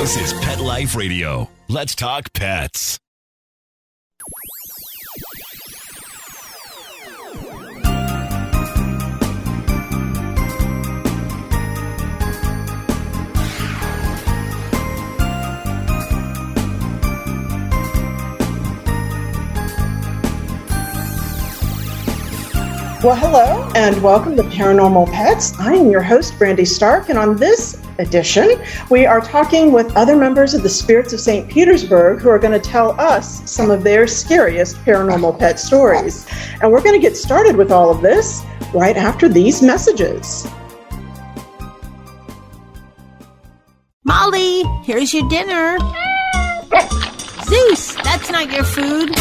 This is Pet Life Radio. Let's talk pets. Well, hello, and welcome to Paranormal Pets. I am your host, Brandy Stark, and on this edition, we are talking with other members of the Spirits of St. Petersburg who are going to tell us some of their scariest paranormal pet stories. And we're going to get started with all of this right after these messages. Molly, here's your dinner. Zeus, that's not your food.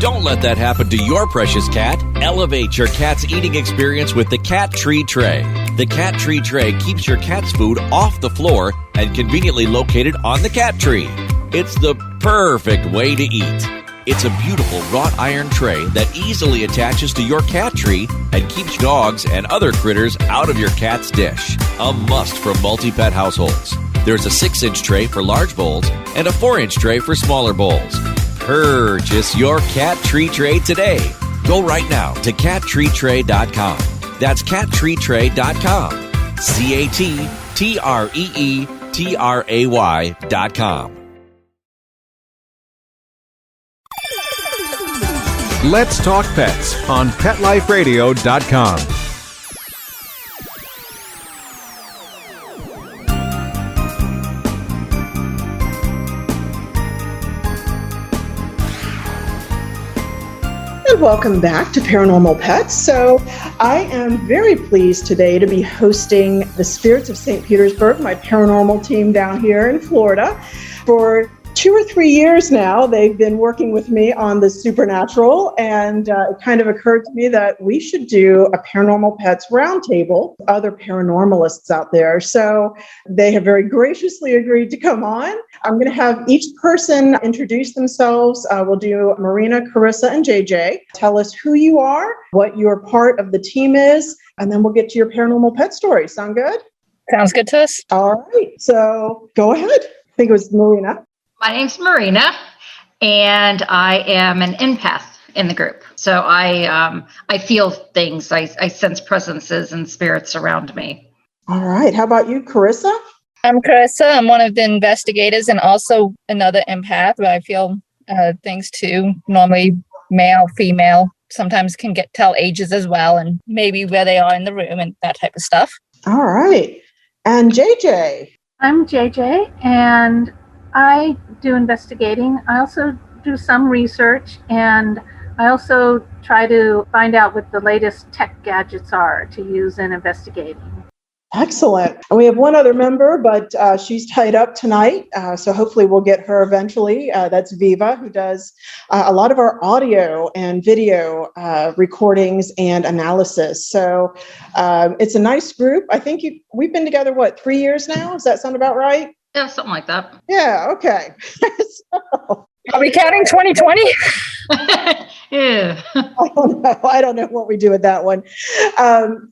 Don't let that happen to your precious cat. Elevate your cat's eating experience with the Cat Tree Tray. The Cat Tree Tray keeps your cat's food off the floor and conveniently located on the cat tree. It's the perfect way to eat. It's a beautiful wrought iron tray that easily attaches to your cat tree and keeps dogs and other critters out of your cat's dish. A must for multi-pet households. There's a 6-inch tray for large bowls and a 4-inch tray for smaller bowls. Purchase your Cat Tree Tray today. Go right now to cattreetray.com. That's cattreetray.com. cattreetray.com. Let's Talk Pets on PetLifeRadio.com. Welcome back to Paranormal Pets. So I am very pleased today to be hosting the Spirits of St. Petersburg, my paranormal team down here in Florida. For 2 or 3 years now, they've been working with me on the supernatural, and it kind of occurred to me that we should do a Paranormal Pets roundtable, other paranormalists out there. So they have very graciously agreed to come on. I'm going to have each person introduce themselves. We'll do Marina, Carissa, and JJ. Tell us who you are, what your part of the team is, and then we'll get to your paranormal pet story. Sound good? Sounds good to us. All right. So go ahead. I think it was Marina. My name's Marina, and I am an empath in the group. So I feel things. I sense presences and spirits around me. All right. How about you, Carissa? I'm Carissa. I'm one of the investigators and also another empath, but I feel things too. Normally male, female, sometimes can tell ages as well, and maybe where they are in the room and that type of stuff. All right. And JJ? I'm JJ, and I do investigating. I also do some research, and I also try to find out what the latest tech gadgets are to use in investigating. Excellent. And we have one other member, but she's tied up tonight, so hopefully we'll get her eventually. That's Viva, who does a lot of our audio and video recordings and analysis. So it's a nice group. I think we've been together, 3 years now? Does that sound about right? Yeah, something like that. Yeah, okay. So, are we counting 2020? Yeah. I don't know what we do with that one.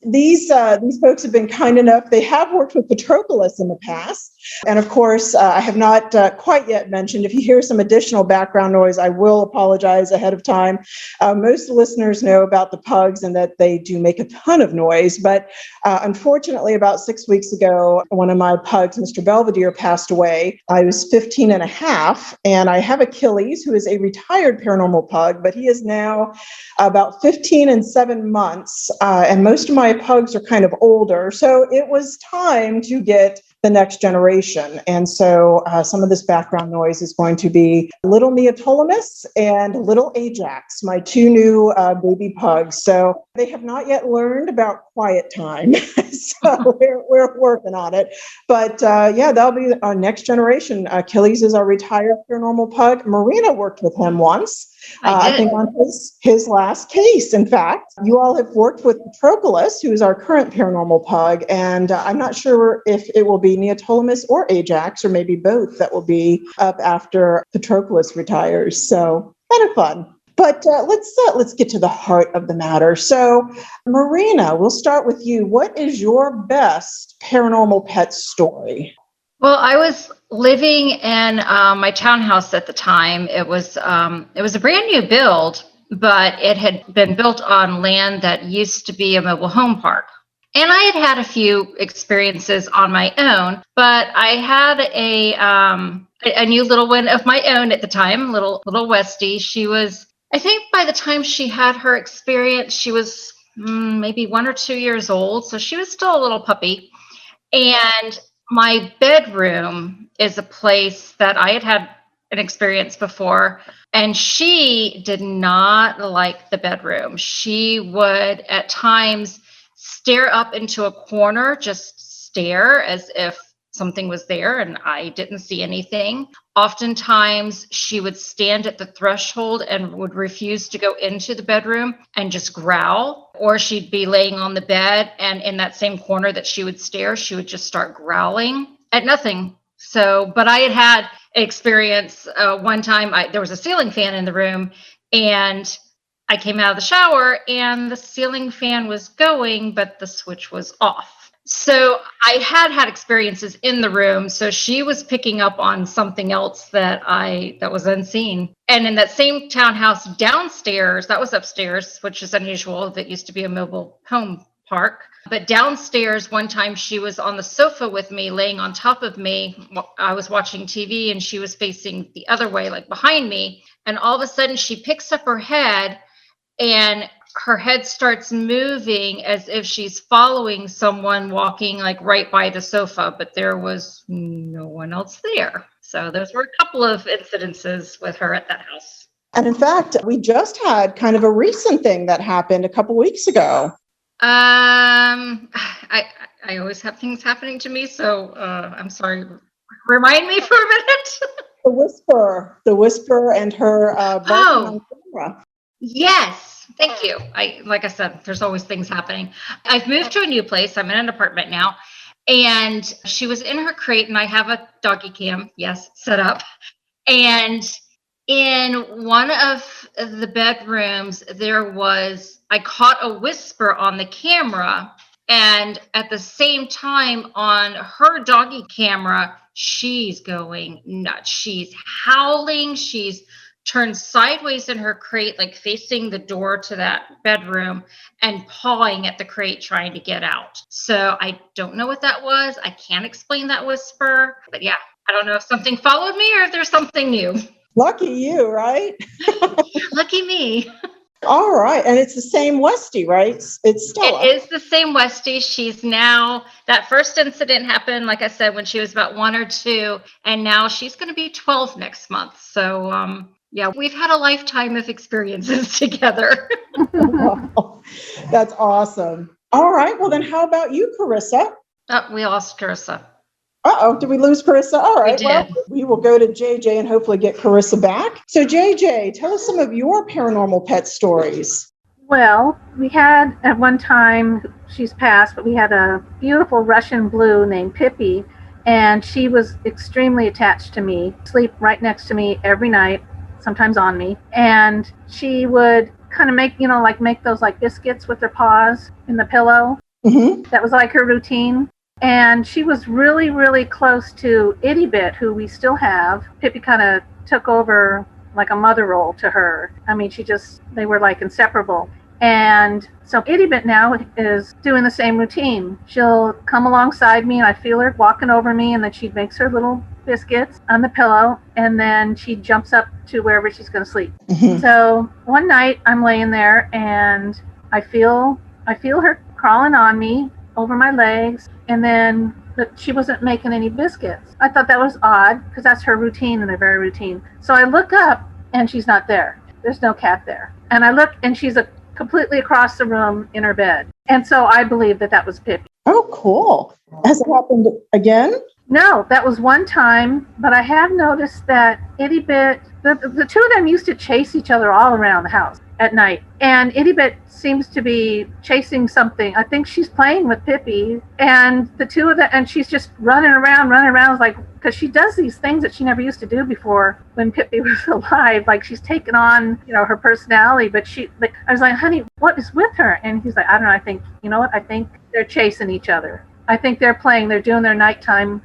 These folks have been kind enough. They have worked with Patroclus in the past. And of course, I have not quite yet mentioned, if you hear some additional background noise, I will apologize ahead of time. Most listeners know about the pugs and that they do make a ton of noise. But unfortunately, about 6 weeks ago, one of my pugs, Mr. Belvedere, passed away. I was 15 and a half, and I have Achilles, who is a retired paranormal pug, but he is now about 15 and 7 months. And most of my pugs are kind of older. So it was time to get the next generation. And so some of this background noise is going to be little Neoptolemus and little Ajax, my 2 new baby pugs. So they have not yet learned about quiet time. So we're working on it. But that'll be our next generation. Achilles is our retired paranormal pug. Marina worked with him once. I think on his last case. In fact, you all have worked with Patroclus, who is our current paranormal pug, and I'm not sure if it will be Neoptolemus or Ajax, or maybe both, that will be up after Patroclus retires. So kind of fun. But let's get to the heart of the matter. So, Marina, we'll start with you. What is your best paranormal pet story? Well, I was living in my townhouse at the time. It was a brand new build, but it had been built on land that used to be a mobile home park. And I had had a few experiences on my own, but I had a new little one of my own at the time, little Westie. She was, I think by the time she had her experience, she was maybe 1 or 2 years old. So she was still a little puppy. And my bedroom is a place that I had an experience before, and she did not like the bedroom. She would at times stare up into a corner, just stare as if something was there and I didn't see anything. Oftentimes, she would stand at the threshold and would refuse to go into the bedroom and just growl, or she'd be laying on the bed and in that same corner that she would stare, she would just start growling at nothing. So, but I had experience one time, there was a ceiling fan in the room, and I came out of the shower and the ceiling fan was going, but the switch was off. So I had experiences in the room. So she was picking up on something else that was unseen. And in that same townhouse downstairs, that was upstairs, which is unusual. That used to be a mobile home park. But downstairs, one time she was on the sofa with me, laying on top of me. I was watching TV and she was facing the other way, like behind me. And all of a sudden she picks up her head and her head starts moving as if she's following someone walking like right by the sofa, but there was no one else there. So those were a couple of incidences with her at that house. And in fact, we just had kind of a recent thing that happened a couple weeks ago. I always have things happening to me, so I'm sorry. Remind me for a minute. The Whisperer and her barking on camera. Yes. Thank you. Like I said, there's always things happening. I've moved to a new place. I'm in an apartment now. And she was in her crate, and I have a doggy cam, set up. And in one of the bedrooms, I caught a whisper on the camera. And at the same time on her doggy camera, she's going nuts. She's howling. She's turned sideways in her crate, like facing the door to that bedroom and pawing at the crate, trying to get out. So I don't know what that was. I can't explain that whisper, but yeah, I don't know if something followed me or if there's something new. Lucky you, right? Lucky me. All right. And it's the same Westie, right? It's Stella. It is the same Westie. She's now, that first incident happened, like I said, when she was about 1 or 2, and now she's going to be 12 next month. So, yeah, we've had a lifetime of experiences together. Wow. That's awesome. All right. Well, then how about you, Carissa? We lost Carissa. Uh-oh, did we lose Carissa? All right. We did. Well, we will go to JJ and hopefully get Carissa back. So JJ, tell us some of your paranormal pet stories. Well, we had at one time, she's passed, but we had a beautiful Russian blue named Pippi, and she was extremely attached to me, sleep right next to me every night, sometimes on me. And she would kind of make those like biscuits with her paws in the pillow. Mm-hmm. That was like her routine. And she was really, really close to Itty Bit, who we still have. Pippi kind of took over like a mother role to her. I mean, they were like inseparable. And so Itty Bit now is doing the same routine. She'll come alongside me and I feel her walking over me, and then she makes her little biscuits on the pillow, and then she jumps up to wherever she's going to sleep. Mm-hmm. So one night I'm laying there and I feel her crawling on me over my legs, and then but she wasn't making any biscuits. I thought that was odd because that's her routine and they're very routine. So I look up and she's not there. There's no cat there. And I look and she's completely across the room in her bed. And so I believe that was Pippi. Oh, cool. Has it happened again? No, that was one time, but I have noticed that Itty Bit, the two of them used to chase each other all around the house at night. And Itty Bit seems to be chasing something. I think she's playing with Pippi, and the two of them, and she's just running around like, because she does these things that she never used to do before when Pippi was alive. Like she's taken on, her personality, but I was like, honey, what is with her? And he's like, I don't know. I think they're chasing each other. I think they're doing their nighttime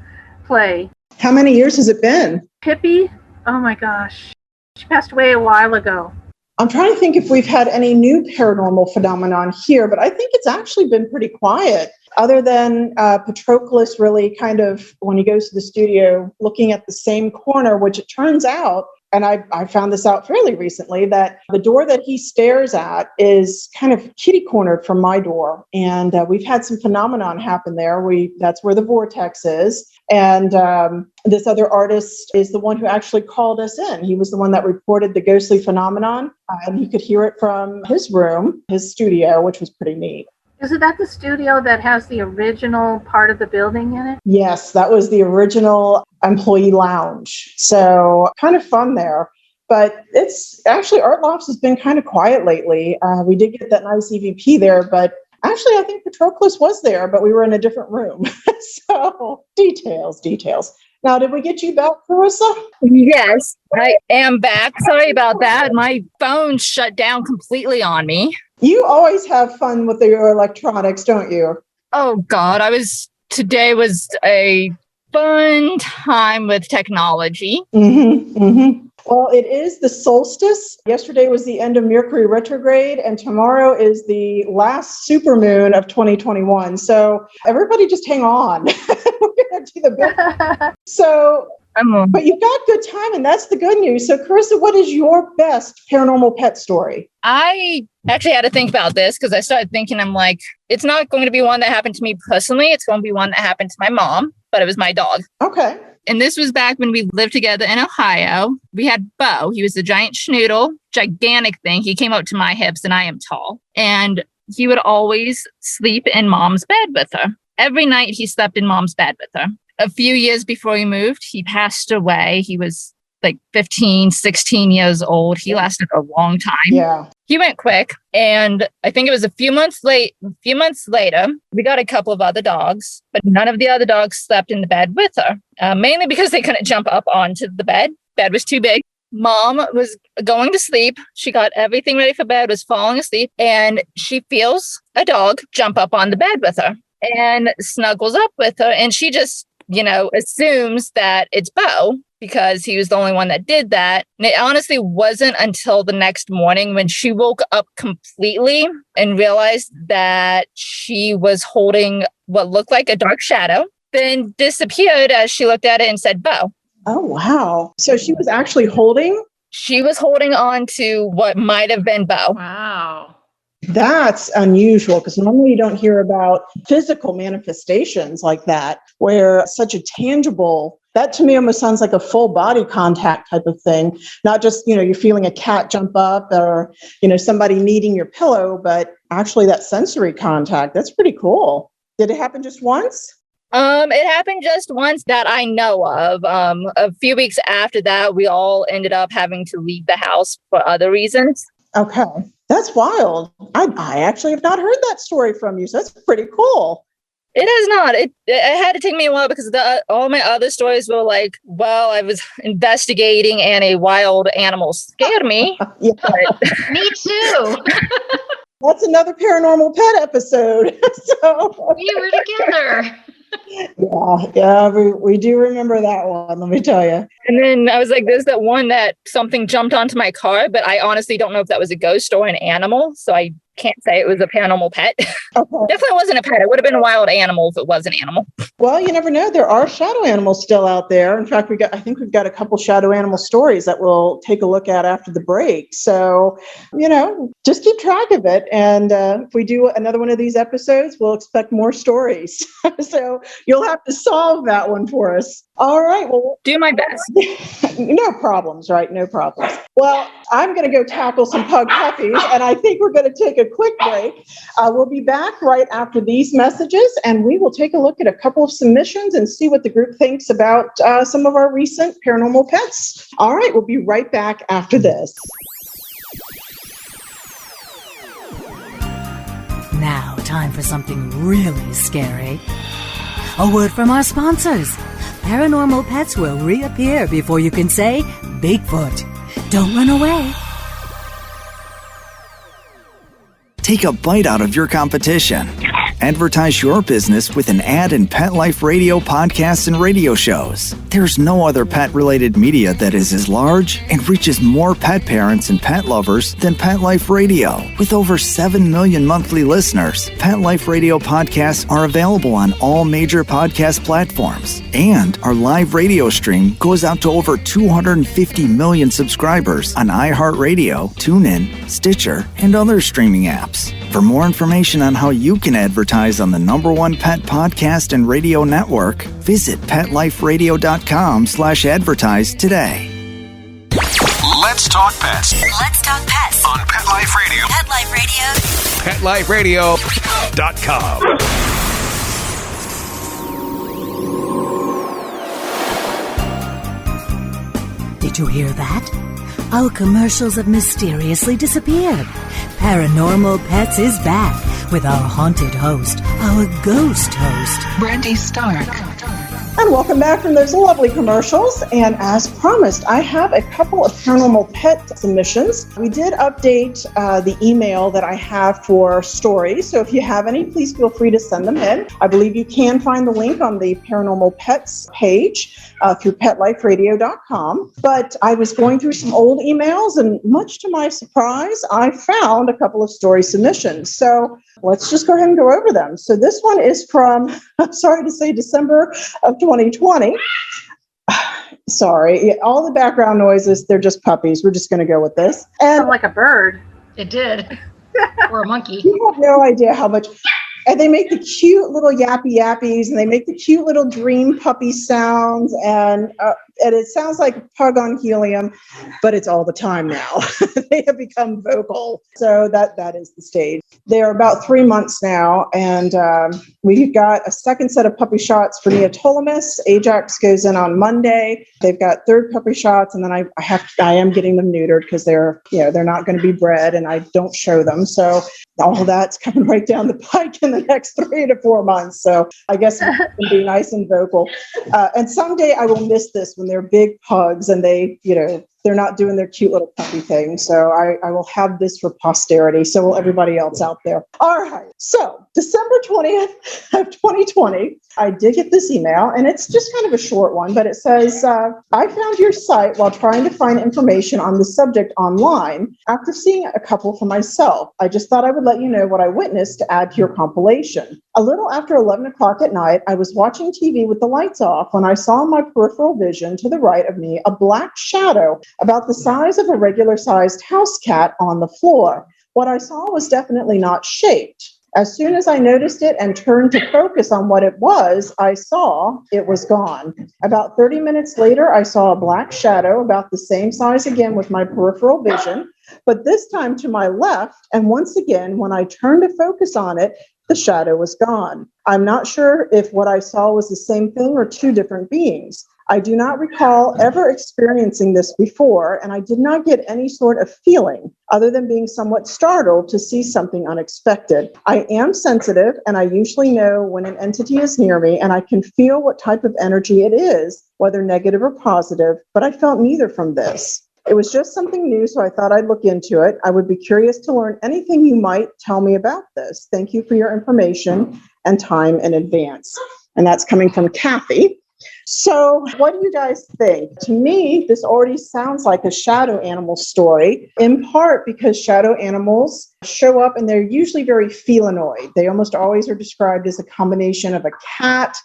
play. How many years has it been? Pippi, oh my gosh, she passed away a while ago. I'm trying to think if we've had any new paranormal phenomenon here, but I think it's actually been pretty quiet, other than Patroclus really kind of, when he goes to the studio, looking at the same corner, which it turns out, and I found this out fairly recently, that the door that he stares at is kind of kitty-cornered from my door. And we've had some phenomenon happen there. That's where the vortex is. And this other artist is the one who actually called us in. He was the one that reported the ghostly phenomenon. And he could hear it from his room, his studio, which was pretty neat. Is it at the studio that has the original part of the building in it? Yes, that was the original employee lounge. So kind of fun there. But it's actually, Art Lofts has been kind of quiet lately. We did get that nice EVP there, but actually I think Patroclus was there, but we were in a different room. So details. Now, did we get you back, Carissa? Yes, I am back. Sorry about that. My phone shut down completely on me. You always have fun with your electronics, don't you? Oh God, today was a fun time with technology. Well, it is the solstice. Yesterday was the end of Mercury retrograde, and tomorrow is the last supermoon of 2021. So everybody just hang on. We're going to do the best. So, but you've got good time, and that's the good news. So, Carissa, what is your best paranormal pet story? I actually had to think about this because I started thinking, I'm like, it's not going to be one that happened to me personally. It's going to be one that happened to my mom, but it was my dog. Okay. And this was back when we lived together in Ohio. We had Bo. He was a giant schnoodle, gigantic thing. He came up to my hips and I am tall. And he would always sleep in mom's bed with her. Every night he slept in mom's bed with her. A few years before he moved, he passed away. He was like 15, 16 years old. He lasted a long time. Yeah. He went quick. And I think it was a few months later, we got a couple of other dogs, but none of the other dogs slept in the bed with her, mainly because they couldn't jump up onto the bed. Bed was too big. Mom was going to sleep. She got everything ready for bed, was falling asleep, and she feels a dog jump up on the bed with her and snuggles up with her. And she just, assumes that it's Bo, because he was the only one that did that. And it honestly wasn't until the next morning when she woke up completely and realized that she was holding what looked like a dark shadow, then disappeared as she looked at it and said, Bo. Oh, wow. So she was actually holding? She was holding on to what might have been Bo. Wow. That's unusual, because normally you don't hear about physical manifestations like that, where such a tangible, that to me almost sounds like a full body contact type of thing. Not just, you're feeling a cat jump up or, somebody kneading your pillow, but actually that sensory contact. That's pretty cool. Did it happen just once? It happened just once that I know of. A few weeks after that, we all ended up having to leave the house for other reasons. Okay. That's wild. I actually have not heard that story from you, so that's pretty cool. It has not. It had to take me a while because all my other stories were like, well, I was investigating and a wild animal scared me. Yeah. Me too. That's another paranormal pet episode. So We were together. Yeah, we do remember that one, let me tell you. And then I was like, there's that one that something jumped onto my car, but I honestly don't know if that was a ghost or an animal. So I can't say it was a paranormal pet. Okay. Definitely wasn't a pet. It would have been a wild animal if it was an animal. Well, you never know. There are shadow animals still out there. In fact, I think we've got a couple shadow animal stories that we'll take a look at after the break. So, just keep track of it. And if we do another one of these episodes, we'll expect more stories. So you'll have to solve that one for us. All right. Well, do my best. No problems, right? No problems. Well, I'm going to go tackle some pug puppies, and I think we're going to take a quick break. We'll be back right after these messages, and we will take a look at a couple of submissions and see what the group thinks about some of our recent paranormal pets. All right. We'll be right back after this. Now, time for something really scary. A word from our sponsors. Paranormal pets will reappear before you can say Bigfoot. Don't run away. Take a bite out of your competition. Advertise your business with an ad in Pet Life Radio podcasts and radio shows. There's no other pet-related media that is as large and reaches more pet parents and pet lovers than Pet Life Radio. With over 7 million monthly listeners, Pet Life Radio podcasts are available on all major podcast platforms. And our live radio stream goes out to over 250 million subscribers on iHeartRadio, TuneIn, Stitcher, and other streaming apps. For more information on how you can advertise on the #1 pet podcast and radio network, visit PetLifeRadio.com/advertise today. Let's talk pets Let's talk pets on Pet Life Radio. Pet Life Radio. PetLifeRadio.com. Did you hear that? Our commercials have mysteriously disappeared. Paranormal Pets is back with our haunted host, our ghost host, Brandy Stark. And welcome back from those lovely commercials. And as promised, I have a couple of paranormal pet submissions. We did update the email that I have for stories. So if you have any, please feel free to send them in. I believe you can find the link on the Paranormal Pets page through PetLifeRadio.com. But I was going through some old emails, and much to my surprise, I found a couple of story submissions. So let's just go ahead and go over them. So this one is from, I'm sorry to say, December of 2020. Sorry, all the background noises, they're just puppies. We're just going to go with this. And like a bird. It did. Or a monkey. You have no idea how much. And they make the cute little yappies, and they make the cute little dream puppy sounds, and it sounds like a pug on helium, but it's all the time now. They have become vocal. So that is the stage. They're about 3 months now, and we've got a second set of puppy shots for Neoptolemus. Ajax goes in on Monday. They've got third puppy shots, and then I am getting them neutered because they're not going to be bred, and I don't show them. So all that's coming right down the pike in the next 3 to 4 months. So I guess it's going to be nice and vocal. And someday I will miss this when they're big pugs and they're not doing their cute little puppy thing. So I will have this for posterity. So will everybody else out there. All right. So December 20th of 2020, I did get this email, and it's just kind of a short one, but it says, I found your site while trying to find information on the subject online. After seeing a couple for myself, I just thought I would let you know what I witnessed to add to your compilation. A little after 11 o'clock at night, I was watching TV with the lights off when I saw in my peripheral vision to the right of me a black shadow about the size of a regular-sized house cat on the floor. What I saw was definitely not shaped. As soon as I noticed it and turned to focus on what it was, I saw it was gone. About 30 minutes later, I saw a black shadow about the same size again with my peripheral vision, but this time to my left. And once again, when I turned to focus on it, the shadow was gone. I'm not sure if what I saw was the same thing or two different beings. I do not recall ever experiencing this before, and I did not get any sort of feeling other than being somewhat startled to see something unexpected. I am sensitive, and I usually know when an entity is near me, and I can feel what type of energy it is, whether negative or positive, but I felt neither from this. It was just something new, so I thought I'd look into it. I would be curious to learn anything you might tell me about this. Thank you for your information and time in advance. And that's coming from Kathy. So what do you guys think? To me, this already sounds like a shadow animal story, in part because shadow animals show up and they're usually very felinoid. They almost always are described as a combination of a cat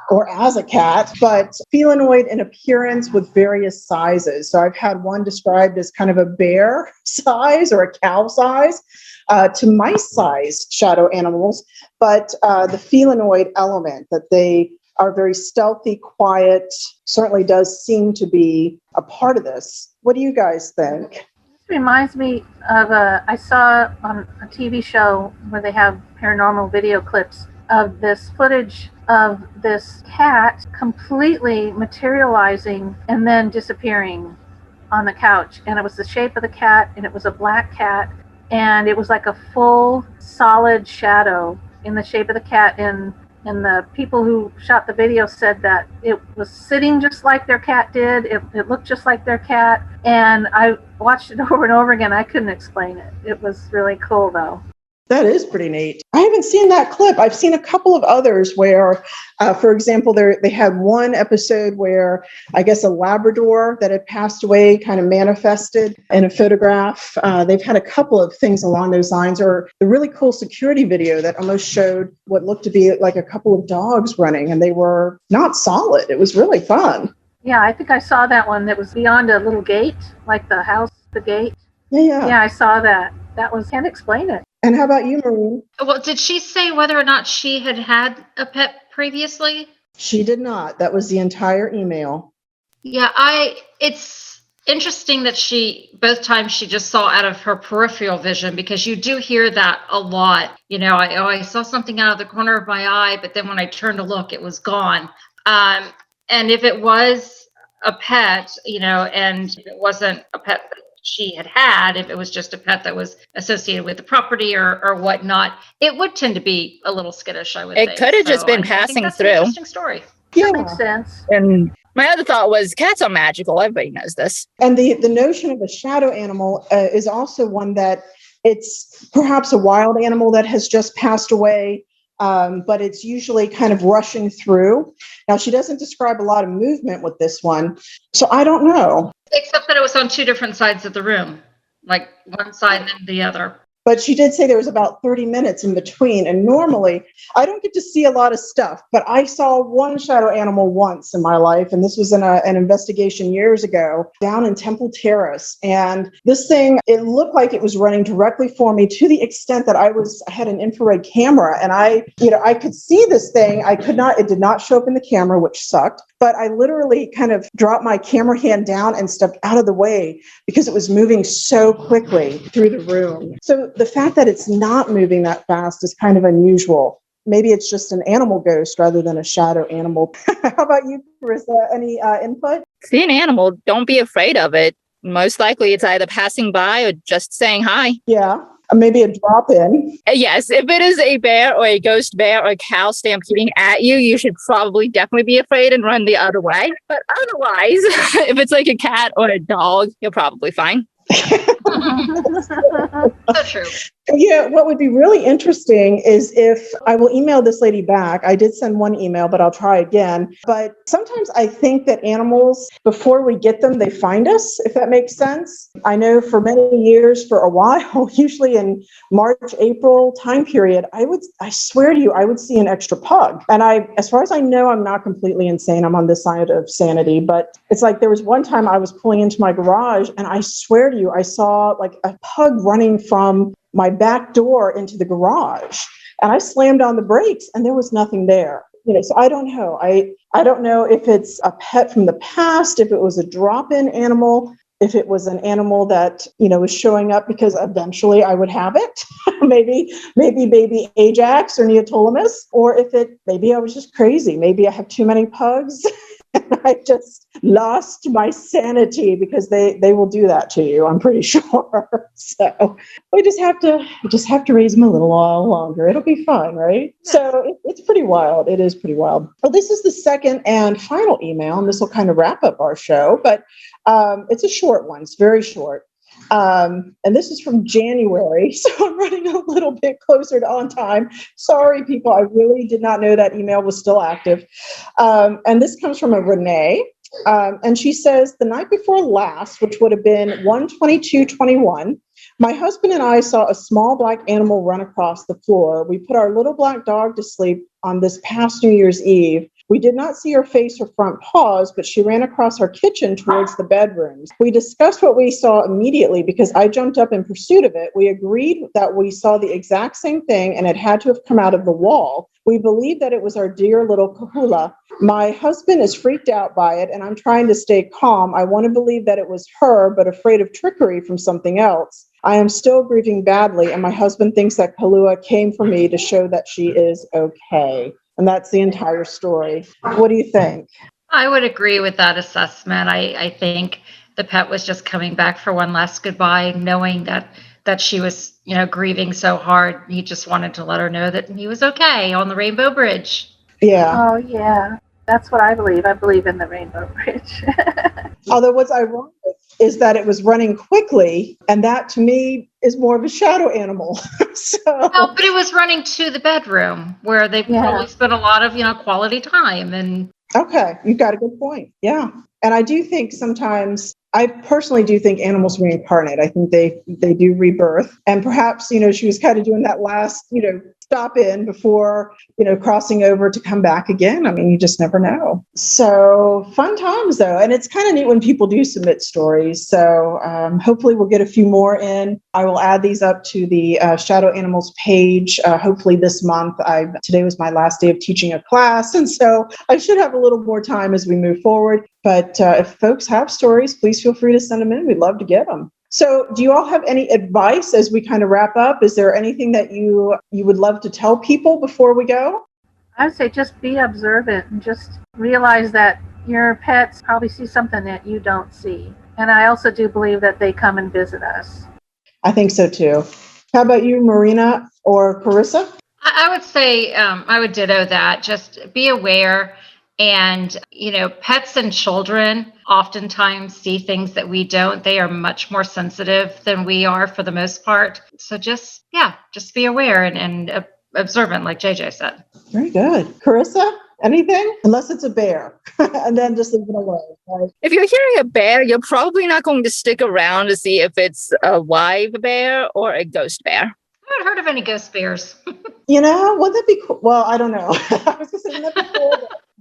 or as a cat, but felinoid in appearance with various sizes. So I've had one described as kind of a bear size or a cow size to mice-sized shadow animals, but the felinoid element that they are very stealthy, quiet, certainly does seem to be a part of this. What do you guys think? This reminds me of I saw on a TV show where they have paranormal video clips of this footage of this cat completely materializing and then disappearing on the couch. And it was the shape of the cat, and it was a black cat, and it was like a full solid shadow in the shape of the cat. And the people who shot the video said that it was sitting just like their cat did. It looked just like their cat. And I watched it over and over again. I couldn't explain it. It was really cool, though. That is pretty neat. I haven't seen that clip. I've seen a couple of others where, for example, they had one episode where I guess a Labrador that had passed away kind of manifested in a photograph. They've had a couple of things along those lines, or the really cool security video that almost showed what looked to be like a couple of dogs running, and they were not solid. It was really fun. Yeah, I think I saw that one that was beyond a little gate, like the house, the gate. Yeah, I saw that. Can't explain it. And how about you, Maureen? Well, did she say whether or not she had a pet previously? She did not. That was the entire email. Yeah, it's interesting that both times she just saw out of her peripheral vision, because you do hear that a lot. You know, I saw something out of the corner of my eye, but then when I turned to look, it was gone. And if it was a pet, you know, and it wasn't a pet that she had, if it was just a pet that was associated with the property or whatnot, it would tend to be a little skittish, I would think. It could have just been passing through. An interesting story. Yeah. That makes sense. And my other thought was cats are magical. Everybody knows this. And the notion of a shadow animal is also one that it's perhaps a wild animal that has just passed away, but it's usually kind of rushing through. Now, she doesn't describe a lot of movement with this one, so I don't know. Except that it was on two different sides of the room, like one side and then the other. But she did say there was about 30 minutes in between. And normally, I don't get to see a lot of stuff, but I saw one shadow animal once in my life. And this was in an investigation years ago down in Temple Terrace. And this thing, it looked like it was running directly for me, to the extent that I had an infrared camera, and I could see this thing. It did not show up in the camera, which sucked. But I literally kind of dropped my camera hand down and stepped out of the way because it was moving so quickly through the room. So the fact that it's not moving that fast is kind of unusual. Maybe it's just an animal ghost rather than a shadow animal. How about you, Carissa? Any input? See an animal, don't be afraid of it. Most likely it's either passing by or just saying hi. Yeah. Maybe a drop in. Yes, if it is a bear or a ghost bear or a cow stampeding at you, you should probably definitely be afraid and run the other way. But otherwise, if it's like a cat or a dog, you're probably fine. So true. Yeah, what would be really interesting is if I will email this lady back. I did send one email, but I'll try again. But sometimes I think that animals, before we get them, they find us, if that makes sense. I know for many years, for a while, usually in March, April time period, I swear to you, I would see an extra pug. And as far as I know, I'm not completely insane. I'm on this side of sanity, but it's like there was one time I was pulling into my garage and I swear to you, I saw like a pug running from my back door into the garage, and I slammed on the brakes and there was nothing there. So I don't know. I don't know if it's a pet from the past, if it was a drop-in animal, if it was an animal that, was showing up because eventually I would have it, maybe baby Ajax or Neoptolemus, or maybe I was just crazy. Maybe I have too many pugs. I just lost my sanity, because they will do that to you, I'm pretty sure. So we just have to raise them a little while longer. It'll be fun, right? So it's pretty wild. It is pretty wild. Well, this is the second and final email, and this will kind of wrap up our show, but it's a short one. It's very short. And this is from January, so I'm running a little bit closer to on time. Sorry, people. I really did not know that email was still active. And this comes from a Renee. And she says, the night before last, which would have been 1/22/21, my husband and I saw a small black animal run across the floor. We put our little black dog to sleep on this past New Year's Eve. We did not see her face or front paws, but she ran across our kitchen towards the bedrooms. We discussed what we saw immediately because I jumped up in pursuit of it. We agreed that we saw the exact same thing and it had to have come out of the wall. We believe that it was our dear little Kahula. My husband is freaked out by it, and I'm trying to stay calm. I want to believe that it was her, but afraid of trickery from something else. I am still grieving badly, and my husband thinks that Kahula came for me to show that she is okay. And that's the entire story. What do you think? I would agree with that assessment. I think the pet was just coming back for one last goodbye, knowing that she was, grieving so hard. He just wanted to let her know that he was okay on the Rainbow Bridge. Yeah. Oh, yeah. That's what I believe. I believe in the Rainbow Bridge. Although what's ironic is that it was running quickly. And that to me is more of a shadow animal. Oh, but it was running to the bedroom where they probably spent a lot of, quality time. And okay, you've got a good point. Yeah. And I do think sometimes, I personally do think animals reincarnate. I think they do rebirth. And perhaps, she was kind of doing that last, stop in before, crossing over to come back again. I mean, you just never know. So fun times though. And it's kind of neat when people do submit stories. So hopefully we'll get a few more in. I will add these up to the Shadow Animals page, hopefully this month. Today was my last day of teaching a class. And so I should have a little more time as we move forward. But if folks have stories, please feel free to send them in. We'd love to get them. So do you all have any advice as we kind of wrap up? Is there anything that you would love to tell people before we go? I would say just be observant and just realize that your pets probably see something that you don't see. And I also do believe that they come and visit us. I think so too. How about you, Marina or Carissa? I would say I would ditto that. Just be aware. And, pets and children oftentimes see things that we don't. They are much more sensitive than we are for the most part. So just be aware and observant, like JJ said. Very good. Carissa, anything? Unless it's a bear. And then just leave it alone. Right? If you're hearing a bear, you're probably not going to stick around to see if it's a live bear or a ghost bear. I haven't heard of any ghost bears. Wouldn't that be cool? Well, I don't know. I was going to say, wouldn't that be cool?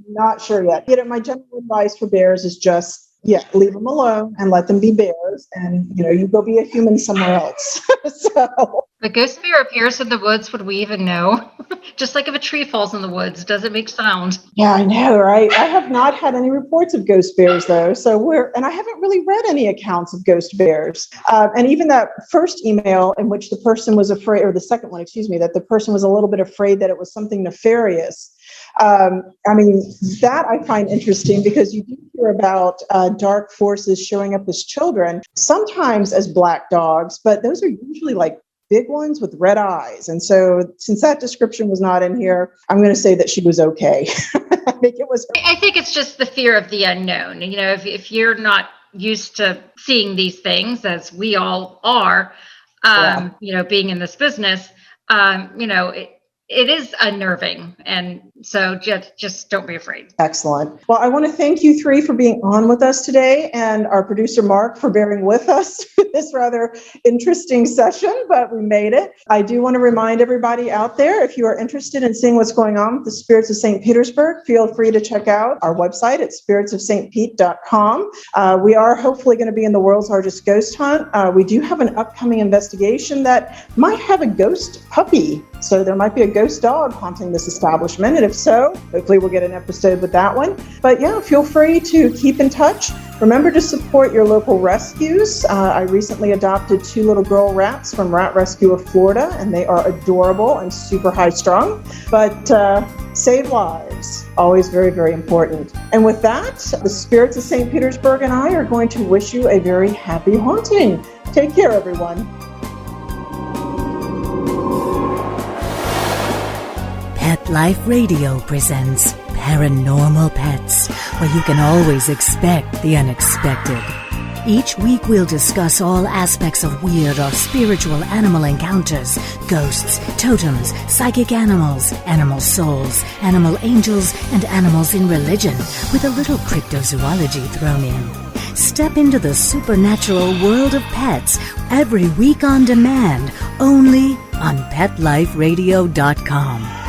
Not sure yet. My general advice for bears is just, leave them alone and let them be bears. And, you go be a human somewhere else. So. The ghost bear appears in the woods. Would we even know? Just like if a tree falls in the woods, does it make sound? Yeah, I know, right? I have not had any reports of ghost bears, though. And I haven't really read any accounts of ghost bears. And even that first email in which the person was afraid, or the second one, that the person was a little bit afraid that it was something nefarious. That I find interesting because you do hear about dark forces showing up as children, sometimes as black dogs, but those are usually like big ones with red eyes. And so since that description was not in here, I'm going to say that she was okay. I think it's just the fear of the unknown. If you're not used to seeing these things, as we all are, being in this business, it is unnerving. And so just don't be afraid. Excellent. Well, I want to thank you three for being on with us today, and our producer, Mark, for bearing with us with this rather interesting session, but we made it. I do want to remind everybody out there, if you are interested in seeing what's going on with the Spirits of St. Petersburg, feel free to check out our website at spiritsofstpete.com. We are hopefully going to be in the world's largest ghost hunt. We do have an upcoming investigation that might have a ghost puppy. So there might be a ghost dog haunting this establishment. And if so, hopefully we'll get an episode with that one. But feel free to keep in touch. Remember to support your local rescues. I recently adopted 2 little girl rats from Rat Rescue of Florida, and they are adorable and super high strung. But save lives, always very, very important. And with that, the Spirits of St. Petersburg and I are going to wish you a very happy haunting. Take care, everyone. Pet Life Radio presents Paranormal Pets, where you can always expect the unexpected. Each week we'll discuss all aspects of weird or spiritual animal encounters, ghosts, totems, psychic animals, animal souls, animal angels, and animals in religion, with a little cryptozoology thrown in. Step into the supernatural world of pets every week on demand, only on PetLifeRadio.com.